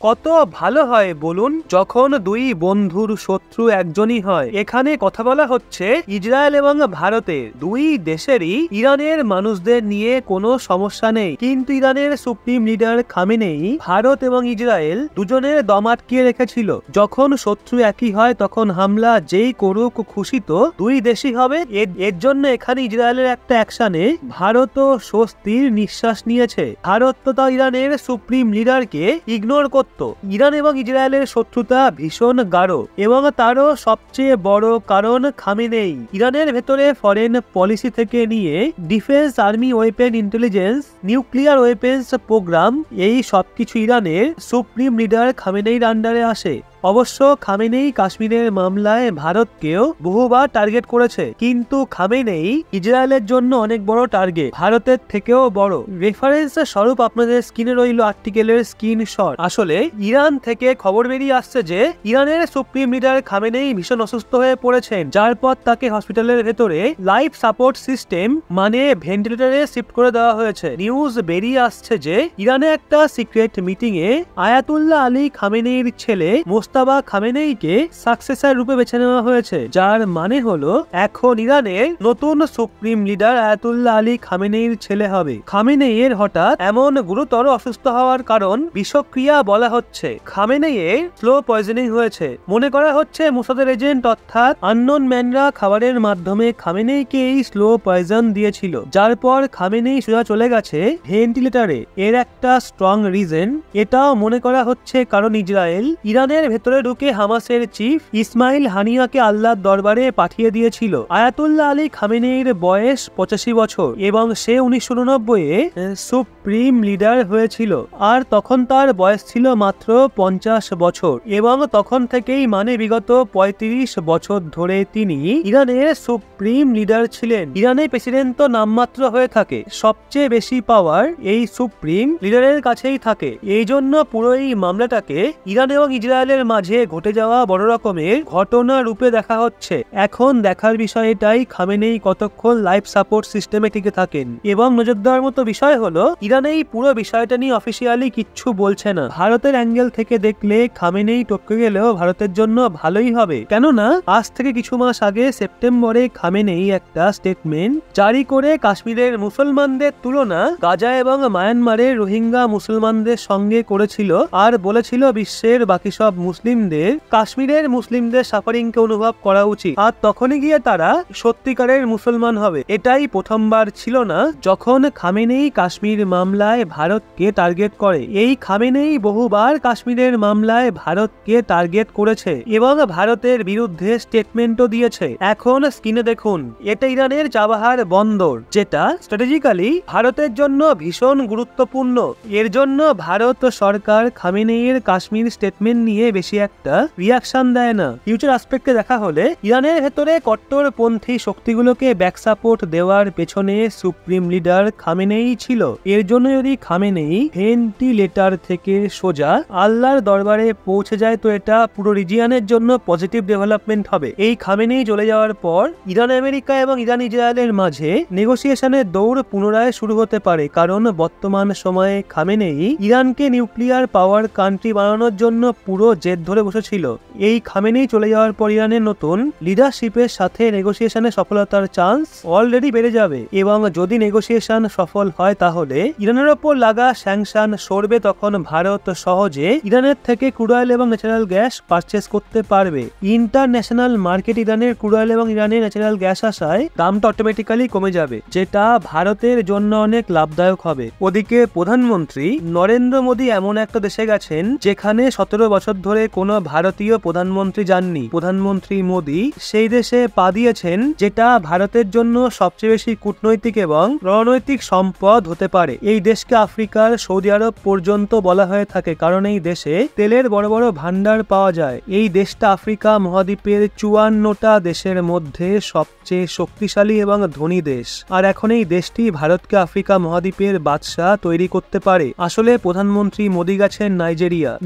কত ভালো হয় বলুন যখন দুই বন্ধুর শত্রু একজনই হয়। এখানে কথা বলা হচ্ছে ইসরায়েল এবং ভারতের দুই দেশেরই ইরানের মানুষদের নিয়ে কোনো সমস্যা নেই, কিন্তু ইরানের সুপ্রিম লিডার খামেনেই ভারত এবং ইসরায়েল দুজনের দম আটকিয়ে রেখেছিল। যখন শত্রু একই হয় তখন হামলা যেই করুক খুশি তো দুই দেশই হবে। এর জন্য এখানে ইসরায়েলের একটা অ্যাকশনে ভারতও স্বস্তির নিঃশ্বাস নিয়েছে। ভারত তো তা ইরানের সুপ্রিম লিডারকে ইগনোর করত। ইরান এবং ইসরায়েলের শত্রুতা ভীষণ গাঢ় এবং তারও সবচেয়ে বড় কারণ খামেনেই। ইরানের ভেতরে ফরেন পলিসি থেকে নিয়ে defence, army, weapon, intelligence, nuclear weapons programme, এই সবকিছু ইরানের সুপ্রিম লিডার খামেনেইর আন্ডারে আসে। অবশ্য খামেনেই কাশ্মীরের মামলায় ভারতকেও বহুবার টার্গেট করেছে, কিন্তু খামেনেই ইসরায়েলের জন্য অনেক বড় টার্গেট, ভারতের থেকেও বড়। রেফারেন্স স্বরূপ আপনাদের স্ক্রিনে রইল আর্টিকেলের স্ক্রিনশট। আসলে ইরান থেকে খবর বেরিয়ে আসছে যে ইরানের সুপ্রিম লিডার খামেনেই ভীষণ অসুস্থ হয়ে পড়েছেন, যার পর তাকে হসপিটালের ভেতরে লাইফ সাপোর্ট সিস্টেম মানে ভেন্টিলেটরে শিফট করে দেওয়া হয়েছে। নিউজ বেরিয়ে আসছে যে ইরানে একটা সিক্রেট মিটিং এ আয়াতুল্লাহ আলী খামেনেইর ছেলে মোস্তাবা খামেনেইকে সাকসেসর রূপে বেছে নেওয়া হয়েছে, যার মানে হলো এখন ইরানের নতুন সুপ্রিম লিডার আয়াতুল্লাহ আলী খামেনেইর ছেলে হবে। খামেনেইয়ের হঠাৎ এমন গুরুতর অসুস্থ হওয়ার কারণ বিষক্রিয়া বলা হচ্ছে। খামেনেইয়ের স্লো পয়জনিং হয়েছে। মনে করা হচ্ছে মোসাদের এজেন্ট অর্থাৎ আননোন ম্যানরা খাবারের মাধ্যমে খামেনেইকে এই স্লো পয়জন দিয়েছিল, যার পর খামেনেই সোজা চলে গেছে ভেন্টিলেটরে। এর একটা স্ট্রং রিজন এটাও মনে করা হচ্ছে কারণ ইসরায়েল ইরানের ভেতরে ঢুকে হামাসের চিফ ইসমাইল হানিয়াকে আল্লাহর দরবারে পাঠিয়ে দিয়েছিল। আয়াতুল্লাহ আলী খামেনেইর বয়স 85 বছর এবং সে 1989 সুপ্রিম লিডার হয়েছিল, আর তখন তার বয়স ছিল মাত্র 50 বছর এবং তখন থেকেই মানে বিগত 35 বছর ধরে তিনি ইরানের সুপ্রিম লিডার ছিলেন। ইরানের প্রেসিডেন্ট তো নামমাত্র হয়ে থাকে, সবচেয়ে বেশি পাওয়ার এই সুপ্রিম লিডারের কাছেই থাকে। এই জন্য পুরো এই মামলাটাকে ইরান এবং ইসরায়েলের মাঝে ঘটে যাওয়া বড় রকমের ঘটনা রূপে দেখা হচ্ছে। এখন দেখার বিষয় এটাই খামেনেই কতক্ষণ লাইফ সাপোর্ট সিস্টেমে টিকে থাকেন। এবং নজর দেওয়ার মতো বিষয় হলো ইরান এই পুরো বিষয়টা নিয়ে অফিসিয়ালি কিচ্ছু বলছে না। ভারতের অ্যাঙ্গেল থেকে দেখলে খামেনেই টপকে গেলেও ভারতের জন্য ভালোই হবে, কেননা আজ থেকে কিছু মাস আগে সেপ্টেম্বরে খামেনেই একটা স্টেটমেন্ট জারি করে কাশ্মীরের মুসলমানদের তুলনা গাজা এবং মায়ানমারের রোহিঙ্গা মুসলমানদের সঙ্গে করেছিল আর বলেছিল বিশ্বের বাকি সব মুসলিমদের কাশ্মীরের মুসলিমদের সাফারিংকে অনুভব করা উচিত, আর তখনই গিয়ে তারা সত্যিকারের মুসলমান হবে। এটাই প্রথমবার ছিল না যখন খামেনেই কাশ্মীর মামলায় ভারতকে টার্গেট করে। এই খামেনেই বহুবার কাশ্মীরের মামলায় ভারতকে টার্গেট করেছে এবং ভারতের বিরুদ্ধে স্টেটমেন্টও দিয়েছে। এখন স্ক্রিনে দেখুন, এটা ইরানের চাবাহার বন্দর, যেটা স্ট্র্যাটেজিক্যালি ভারতের জন্য ভীষণ গুরুত্বপূর্ণ। এর জন্য ভারত সরকার খামেনেইয়ের কাশ্মীর স্টেটমেন্ট নিয়ে বেশি একটা রিয়াকশন দেয় না। ফিউচার অ্যাসপেক্টে দেখা হলে ইরানের ভেতরে কট্টরপন্থী শক্তিগুলোকে ব্যাক সাপোর্ট দেওয়ার পেছনে সুপ্রিম লিডার খামেনেই ছিল। এর জন্য যদি খামেনেই ভেন্টিলেটর থেকে সোজা আল্লাহর দরবারে পৌঁছে যায় তো এটা পুরো রিজিয়নের জন্য পজিটিভ ডেভেলপমেন্ট হবে। এই খামেনেই চলে যাওয়ার পর ইরান আমেরিকা এবং ইরান ইসরায়েলের মাঝে নেগোসিয়েশনের দৌড় পুনরায় শুরু হতে পারে, কারণ বর্তমান সময়ে খামেনেই ইরানকে নিউক্লিয়ার পাওয়ার কান্ট্রি বানানোর জন্য পুরো জেদ ধরে বসেছিল। এই খামেনেই চলে যাওয়ার পর ইরানের নতুন লিডারশিপের সাথে নেগোসিয়েশনে সফলতার চান্স অলরেডি বেড়ে যাবে এবং যদি নেগোসিয়েশন সফল হয় তাহলে ইরানের ওপর লাগা স্যাংশন সরবে। তখন ভারত সহজে ইরানের থেকে ক্রুড অয়েল এবং ন্যাচারাল গ্যাস পারচেস করতে পারবে। ইন্টারন্যাশনাল মার্কেট ইরানের ক্রুড অয়েল এবং ইরানের ন্যাচারাল গ্যাস আসায় দামটা অটোমেটিক্যালি কমে যাবে, যেটা ভারতের জন্য অনেক লাভদায়ক হবে। ওদিকে প্রধানমন্ত্রী নরেন্দ্র মোদী এমন একটা দেশে গেছেন যেখানে 17 বছর ধরে কোনো ভারতীয় প্রধানমন্ত্রী যাননি। প্রধানমন্ত্রী মোদী সেই দেশে পা দিয়েছেন যেটা ভারতের জন্য সবচেয়ে বেশি কূটনৈতিক এবং রণনৈতিক সম্পদ হতে পারে। এই দেশকে আফ্রিকার সৌদি আরব পর্যন্ত বলা হয়ে থাকে, কারণ এই দেশে তেলের বড় বড় ভান্ডার পাওয়া যায়। এই দেশটা আফ্রিকা মহাদ্বীপের 54টা দেশের মধ্যে সবচেয়ে শক্তিশালী এবং ধনী দেশ, আর এখন এই দেশটি ভারতকে আফ্রিকা মহাদ্বীপের বাদশাহ তৈরি করতে পারে। আসলে প্রধানমন্ত্রী মোদী গেছেন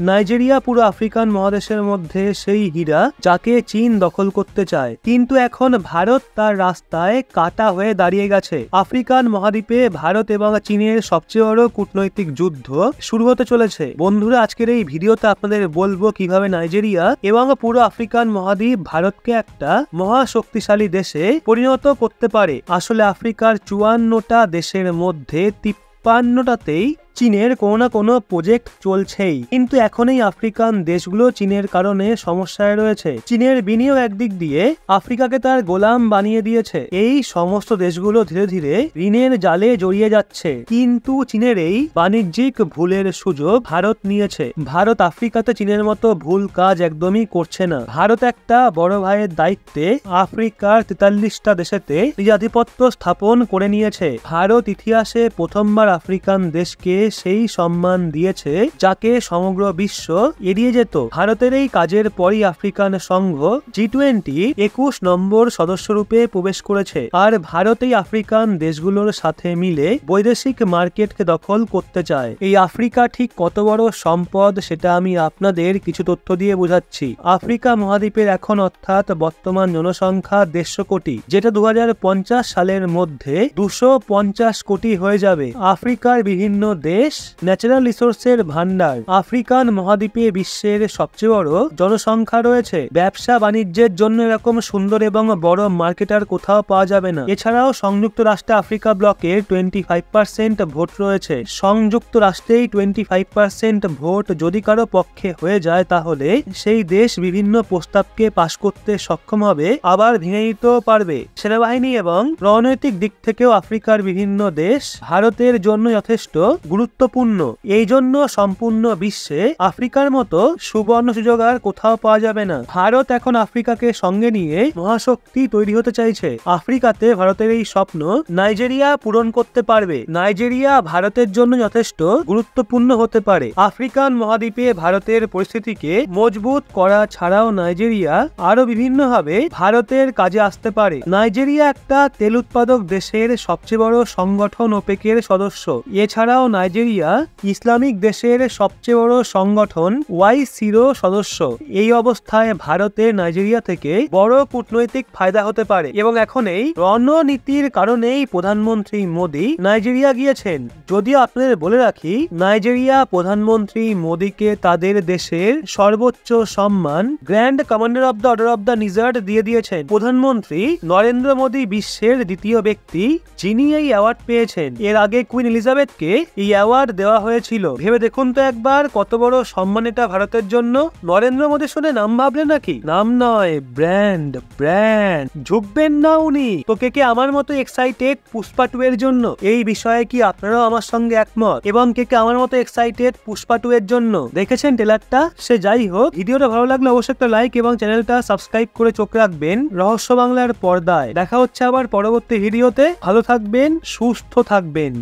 নাইজেরিয়া পুরো আফ্রিকান আফ্রিকান মহাদেশের মধ্যে সেই হীরা যাকে চীন দখল করতে চায়, কিন্তু এখন ভারত তার রাস্তায় কাটা হয়ে দাঁড়িয়ে গেছে। আফ্রিকান মহাদ্বীপে ভারত এবং চীনের সবচেয়ে বড় কূটনৈতিক যুদ্ধ শুরু হতে চলেছে। বন্ধুরা, আজকের এই ভিডিওতে আপনাদের বলবো কিভাবে নাইজেরিয়া এবং পুরো আফ্রিকান মহাদ্বীপ ভারতকে একটা মহাশক্তিশালী দেশে পরিণত করতে পারে। আসলে আফ্রিকার 54টা দেশের মধ্যে 53টাতেই চীনের কোনো না কোনো প্রজেক্ট চলছেই, কিন্তু এখন এই আফ্রিকান দেশগুলো চীনের কারণে সমস্যায় রয়েছে। চীনের বিনিয়োগ একদিক দিয়ে আফ্রিকাকে তার গোলাম বানিয়ে দিয়েছে। এই সমস্ত দেশগুলো ধীরে ধীরে ঋণের জালে জড়িয়ে যাচ্ছে, কিন্তু চীনের এই বাণিজ্যিক ভুলের সুযোগ ভারত নিয়েছে। ভারত আফ্রিকাতে চীনের মতো ভুল কাজ একদমই করছে না। ভারত একটা বড় ভাইয়ের দায়িত্বে আফ্রিকার 43টা দেশেতে নিজ আধিপত্য স্থাপন করে নিয়েছে। ভারত ইতিহাসে প্রথমবার আফ্রিকান দেশকে সেই সম্মান দিয়েছে যাকে সমগ্র বিশ্ব এড়িয়ে যেত। ভারতের এই কাজের পরই আফ্রিকান সংঘ G20 21 নম্বর সদস্যরূপে প্রবেশ করেছে। আর ভারত এই আফ্রিকান দেশগুলোর সাথে মিলে বৈদেশিক মার্কেটকে দখল করতে চায়। এই আফ্রিকা ঠিক কত বড় সম্পদ সেটা আমি আপনাদের কিছু তথ্য দিয়ে বোঝাচ্ছি। আফ্রিকা মহাদ্বীপের এখন অর্থাৎ বর্তমান জনসংখ্যা 150 কোটি, যেটা 2050 সালের মধ্যে 250 কোটি হয়ে যাবে। আফ্রিকার বিভিন্ন দেশ ন্যাচারাল রিসোর্সের ভান্ডার। আফ্রিকান মহাদ্বীপে বিশ্বের সবচেয়ে বড় জনসংখ্যা রয়েছে। ব্যবসা বাণিজ্যের জন্য এরকম সুন্দর এবং বড় মার্কেট আর কোথাও পাওয়া যাবে না। এছাড়াও সংযুক্ত রাষ্ট্রে আফ্রিকা ব্লকের 25% ভোট রয়েছে। সংযুক্ত রাষ্ট্রেই 25% ভোট যদি কারো পক্ষে হয়ে যায়, তাহলে সেই দেশ বিভিন্ন প্রস্তাবকে পাশ করতে সক্ষম হবে, আবার ভেঙে দিতেও পারবে। সেনাবাহিনী এবং রণনৈতিক দিক থেকেও আফ্রিকার বিভিন্ন দেশ ভারতের জন্য যথেষ্ট গুরুত্বপূর্ণ। এই জন্য সম্পূর্ণ বিশ্বে আফ্রিকার মতো সুবর্ণ সুযোগ আর কোথাও পাওয়া যাবে না। ভারত এখন আফ্রিকাকে সঙ্গে নিয়ে মহাশক্তি তৈরি হতে চাইছে। আফ্রিকাতে ভারতের এই স্বপ্ন নাইজেরিয়া পূরণ করতে পারবে। নাইজেরিয়া ভারতের জন্য যথেষ্ট গুরুত্বপূর্ণ হতে পারে। আফ্রিকান মহাদ্বীপে ভারতের পরিস্থিতিকে মজবুত করা ছাড়াও নাইজেরিয়া আরো বিভিন্নভাবে ভারতের কাজে আসতে পারে। নাইজেরিয়া একটা তেল উৎপাদক দেশের সবচেয়ে বড় সংগঠন ওপেকের সদস্য। এছাড়াও নাইজেরিয়া ইসলামিক দেশের সবচেয়ে বড় সংগঠন OIC-র সদস্য। এই অবস্থায় ভারতের নাইজেরিয়া থেকে বড় কূটনৈতিক ফায়দা হতে পারে এবং এখন এই রণনীতির কারণেই প্রধানমন্ত্রী মোদী নাইজেরিয়া গিয়েছেন। যদিও আপনাদের বলে রাখি, নাইজেরিয়া প্রধানমন্ত্রী মোদীকে তাদের দেশের সর্বোচ্চ সম্মান grand commander of the order of the Nizar দিয়ে দিয়েছেন। প্রধানমন্ত্রী নরেন্দ্র মোদী বিশ্বের দ্বিতীয় ব্যক্তি যিনি এই অ্যাওয়ার্ড পেয়েছেন। এর আগে কুইন এলিজাবেথকে এই অ্যাওয়ার্ড দেওয়া হয়েছিল। ভেবে দেখুন তো একবার কত বড় সম্মান এটা ভারতের জন্য। নরেন্দ্র মোদী শুনে নাম ভাবলেন নাকি? নাম নয়, ব্র্যান্ড। ঝুঁকবেন না উনি। তো কে আমার মতো এক্সাইটেড পুষ্পা 2 এর জন্য? এই বিষয়ে কি আপনারাও আমার সঙ্গে একমত? এবং কে আমার মতো এক্সাইটেড পুষ্পা 2 এর জন্য? দেখেছেন ট্রেলারটা? সে যাই হোক, ভিডিওটা ভালো লাগলে অবশ্যই একটা লাইক এবং চ্যানেলটা সাবস্ক্রাইব করে চোখ রাখবেন রহস্য বাংলার পর্দায়। দেখা হচ্ছে আবার পরবর্তী ভিডিওতে। ভালো থাকবেন, সুস্থ থাকবেন।